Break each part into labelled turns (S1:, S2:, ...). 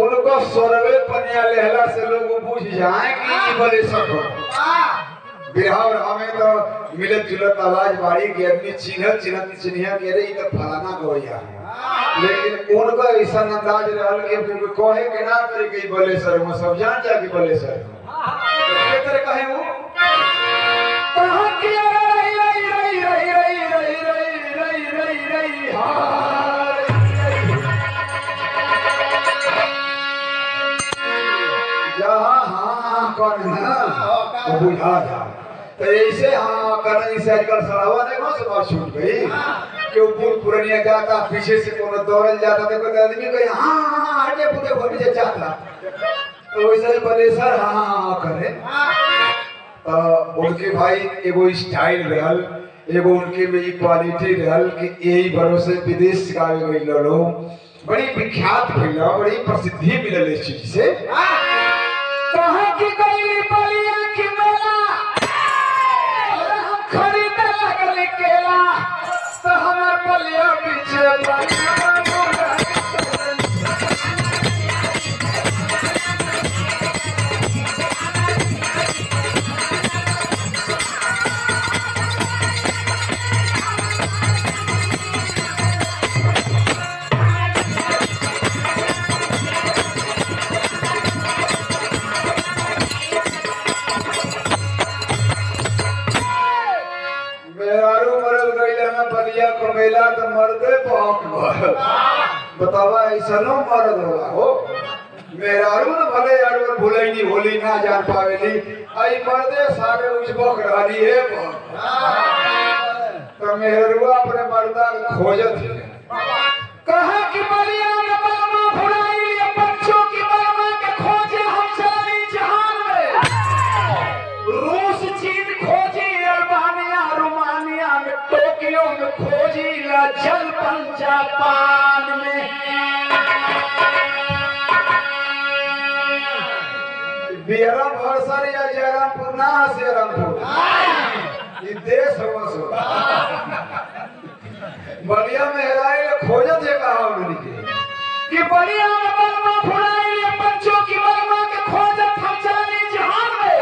S1: उनको सोरवे पनिया लेहला से लोग बुझ जाए कि ये बोले सको बिरहा और हमें तो मिलत जुलत आवाज बाड़ी के आदमी चिन्हिया के रे ये तो फलाना गवैया है लेकिन उनका ऐसा अंदाज रहल के कहे के ना करे कि बोले सर वो सब जान जा कि बोले सर के तरह कहे वो कहां के रई जहां हां कौन ना वो बुझा जा तो ऐसे हाँ करने से आजकल सड़ावा ने कौन सा बात छूट गई कि वो पुरानिया जाता पीछे से कोनो दौड़ल जाता देखो तो आदमी कहे हाँ हटे पुटे भोट से जाता तो वैसे ही बोले सर हाँ करे तो उनके भाई एगो स्टाइल रहल एगो उनके में क्वालिटी रहल कि यही भरोसे विदेश का गई लो बड़ी विख्यात भइला बड़ी प्रसिद्धि मिलल इस चीज से कहां की गई बलिया की मेला खरीद लगल केला तो हमर बलिया पीछे मेला तो मर्दे पाक बतावा ऐसा नो मर्द होला हो मेहरारू न भले यार भूले नहीं होली ना जान पावेली आई मर्दे सारे उजबक रहनी है तो मेहरुआ अपने मर्दा खोजत कहा कि बलिया में बलमा भुलाई ये बच्चों की बलमा के खोजे हम सारी जहान में रूस चीन खोजी अल्बानिया रोमानिया में टोक्यो में खोजी ला जलपन जापान में बियरम भरसर या जयरामपुर ना जयरामपुर ये देश हो सो बलिया में हेराए खोजत है कहा उनके कि बलिया में बलमा भुलाई ये बच्चों की बलमा के खोजत हम जाने जहान में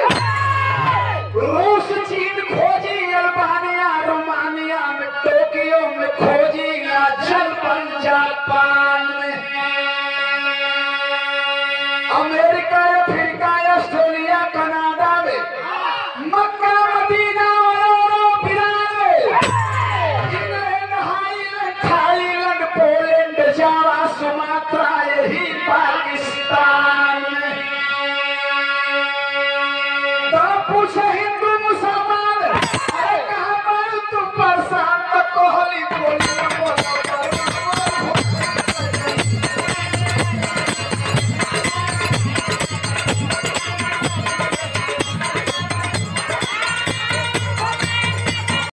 S1: रूस चीन खोजी अल्बानिया रोमानिया में टोक्यो में खोजी या जलपन जापान में अमेरिका अफ्रीका ऑस्ट्रेलिया कनाडा में मक्का मदीना और ईरान में थाईलैंड पोलैंड जावा सुमात्रा यही पाकिस्तान में तो पूछे हिंदू मुसलमान अरे कहाँ पर तुम बरसात कोहली बोल